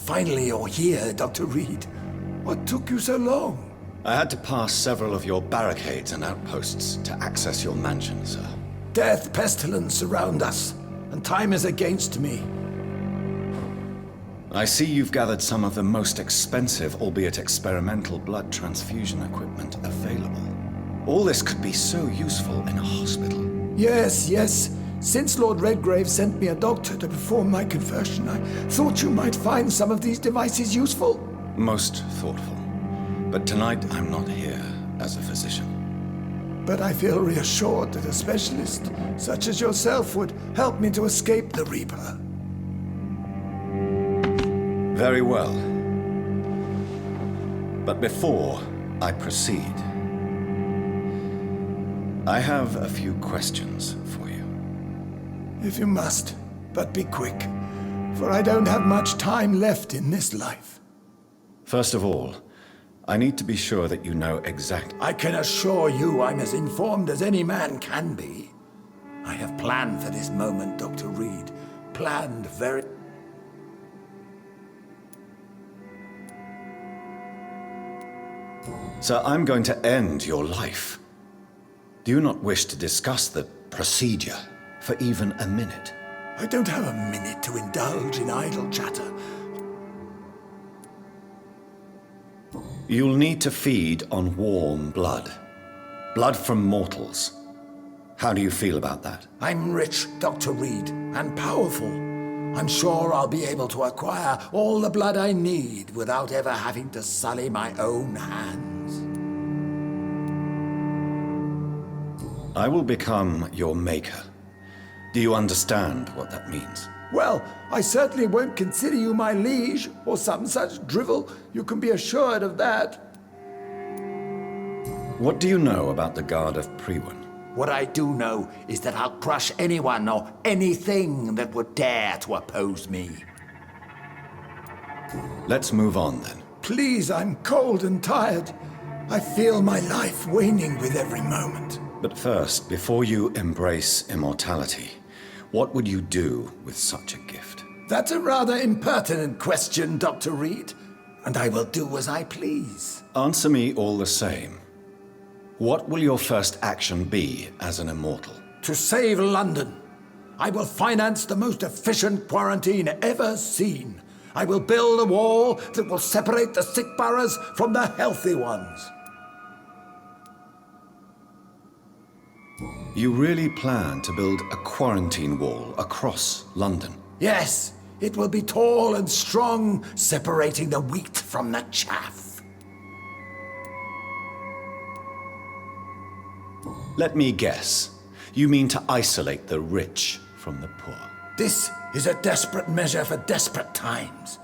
finally you're here, Dr. Reed. What took you so long? I had to pass several of your barricades and outposts to access your mansion, sir. Death, pestilence surround us, and time is against me. I see you've gathered some of the most expensive, albeit experimental, blood transfusion equipment available. All this could be so useful in a hospital. Yes. Since Lord Redgrave sent me a doctor to perform my conversion, I thought you might find some of these devices useful. Most thoughtful. But tonight I'm not here as a physician. But I feel reassured that a specialist such as yourself would help me to escape the Reaper. Very well. But before I proceed, I have a few questions for you. If you must, but be quick, for I don't have much time left in this life. First of all, I need to be sure that you know exactly. I can assure you I'm as informed as any man can be. I have planned for this moment, Dr. Reed. Planned very... So I'm going to end your life. Do you not wish to discuss the procedure for even a minute? I don't have a minute to indulge in idle chatter. You'll need to feed on warm blood. Blood from mortals. How do you feel about that? I'm rich, Dr. Reed, and powerful. I'm sure I'll be able to acquire all the blood I need without ever having to sully my own hands. I will become your maker. Do you understand what that means? Well, I certainly won't consider you my liege, or some such drivel. You can be assured of that. What do you know about the Guard of Priwen? What I do know is that I'll crush anyone or anything that would dare to oppose me. Let's move on then. Please, I'm cold and tired. I feel my life waning with every moment. But first, before you embrace immortality, what would you do with such a gift? That's a rather impertinent question, Dr. Reed, and I will do as I please. Answer me all the same. What will your first action be as an immortal? To save London. I will finance the most efficient quarantine ever seen. I will build a wall that will separate the sick boroughs from the healthy ones. You really plan to build a quarantine wall across London? Yes, it will be tall and strong, separating the wheat from the chaff. Let me guess. You mean to isolate the rich from the poor? This is a desperate measure for desperate times.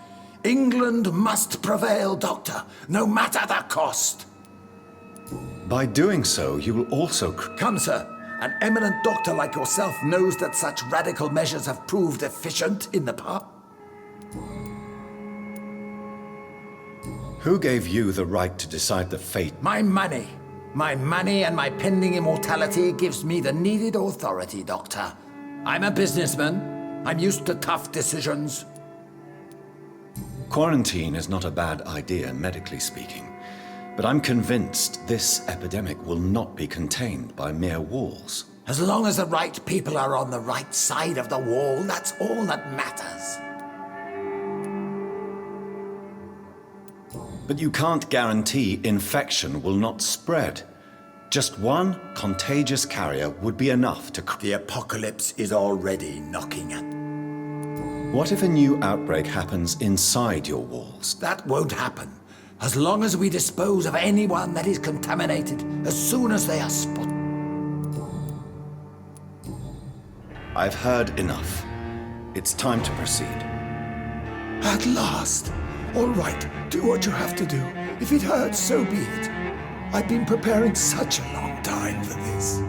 England must prevail, Doctor, no matter the cost. By doing so, you will also... Come, sir. An eminent doctor like yourself knows that such radical measures have proved efficient in the past. Who gave you the right to decide the fate? My money. My money and my pending immortality gives me the needed authority, Doctor. I'm a businessman. I'm used to tough decisions. Quarantine is not a bad idea, medically speaking. But I'm convinced this epidemic will not be contained by mere walls. As long as the right people are on the right side of the wall, that's all that matters. But you can't guarantee infection will not spread. Just one contagious carrier would be enough to... The apocalypse is already knocking at... What if a new outbreak happens inside your walls? That won't happen. As long as we dispose of anyone that is contaminated, as soon as they are spotted. I've heard enough. It's time to proceed. At last. All right, do what you have to do. If it hurts, so be it. I've been preparing such a long time for this.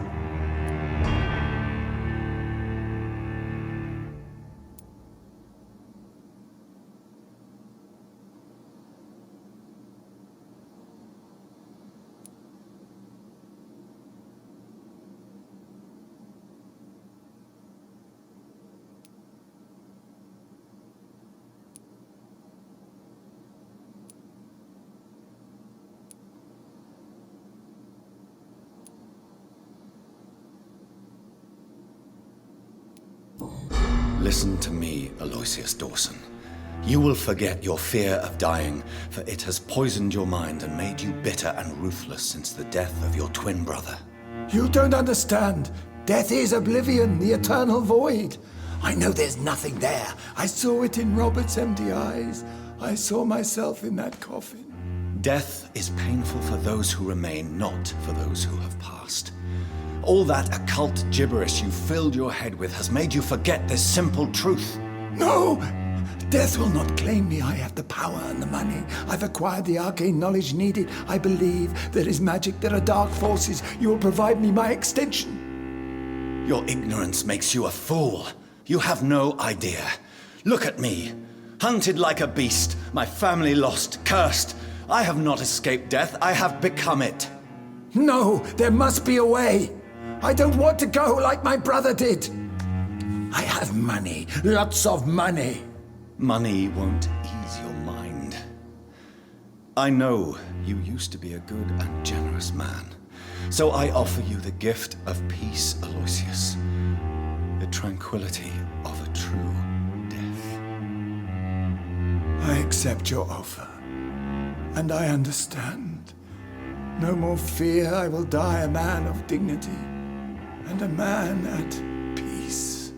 Listen to me, Aloysius Dawson. You will forget your fear of dying, for it has poisoned your mind and made you bitter and ruthless since the death of your twin brother. You don't understand. Death is oblivion, the eternal void. I know there's nothing there. I saw it in Robert's empty eyes. I saw myself in that coffin. Death is painful for those who remain, not for those who have passed. All that occult gibberish you filled your head with has made you forget this simple truth. No! Death will not claim me. I have the power and the money. I've acquired the arcane knowledge needed. I believe there is magic, there are dark forces. You will provide me my extension. Your ignorance makes you a fool. You have no idea. Look at me. Hunted like a beast, my family lost, cursed. I have not escaped death, I have become it. No, there must be a way. I don't want to go like my brother did. I have money, lots of money. Money won't ease your mind. I know you used to be a good and generous man, so I offer you the gift of peace, Aloysius. The tranquility of a true death. I accept your offer, and I understand. No more fear, I will die a man of dignity, and a man at peace.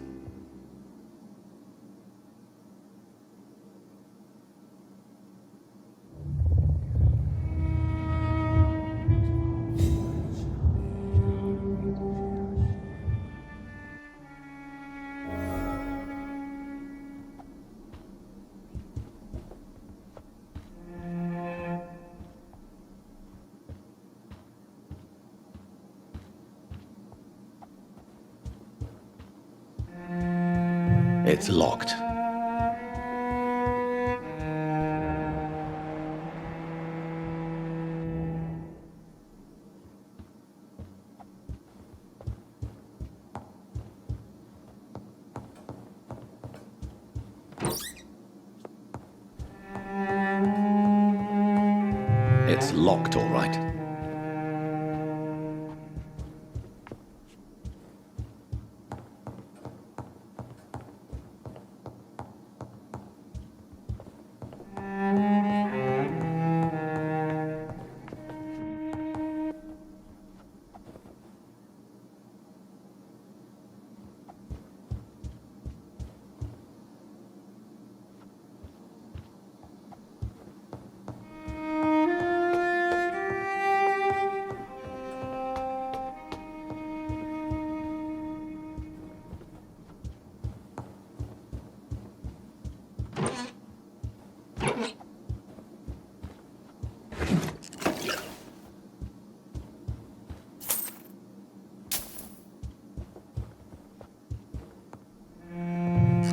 It's locked. It's locked, all right.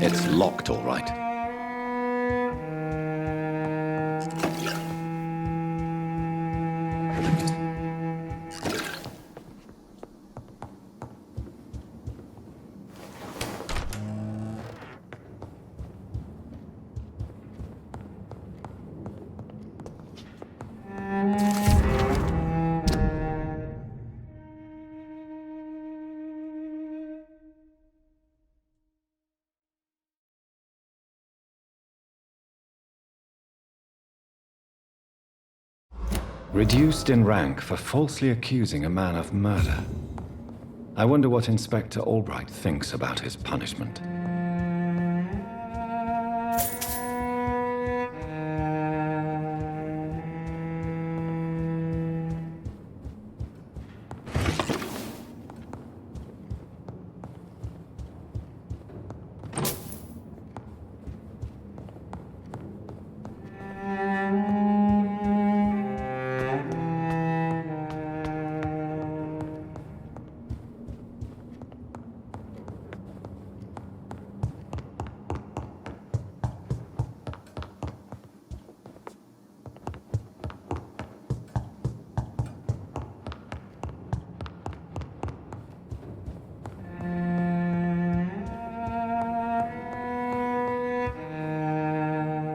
It's locked, all right. Reduced in rank for falsely accusing a man of murder. I wonder what Inspector Albright thinks about his punishment.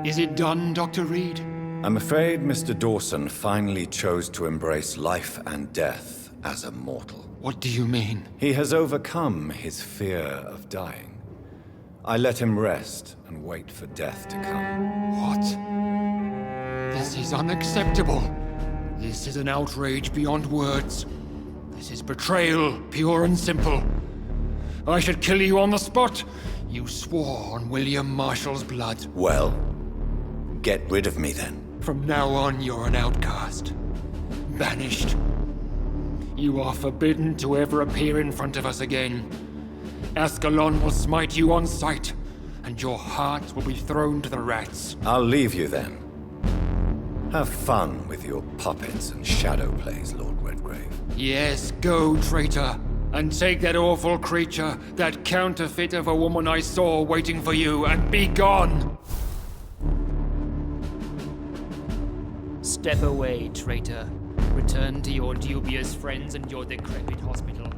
Is it done, Dr. Reed? I'm afraid Mr. Dawson finally chose to embrace life and death as a mortal. What do you mean? He has overcome his fear of dying. I let him rest and wait for death to come. What? This is unacceptable. This is an outrage beyond words. This is betrayal, pure and simple. I should kill you on the spot. You swore on William Marshall's blood. Well, get rid of me then. From now on, you're an outcast. Banished. You are forbidden to ever appear in front of us again. Ascalon will smite you on sight, and your heart will be thrown to the rats. I'll leave you then. Have fun with your puppets and shadow plays, Lord Redgrave. Yes, go, traitor, and take that awful creature, that counterfeit of a woman I saw waiting for you, and be gone! Step away, traitor. Return to your dubious friends and your decrepit hospital.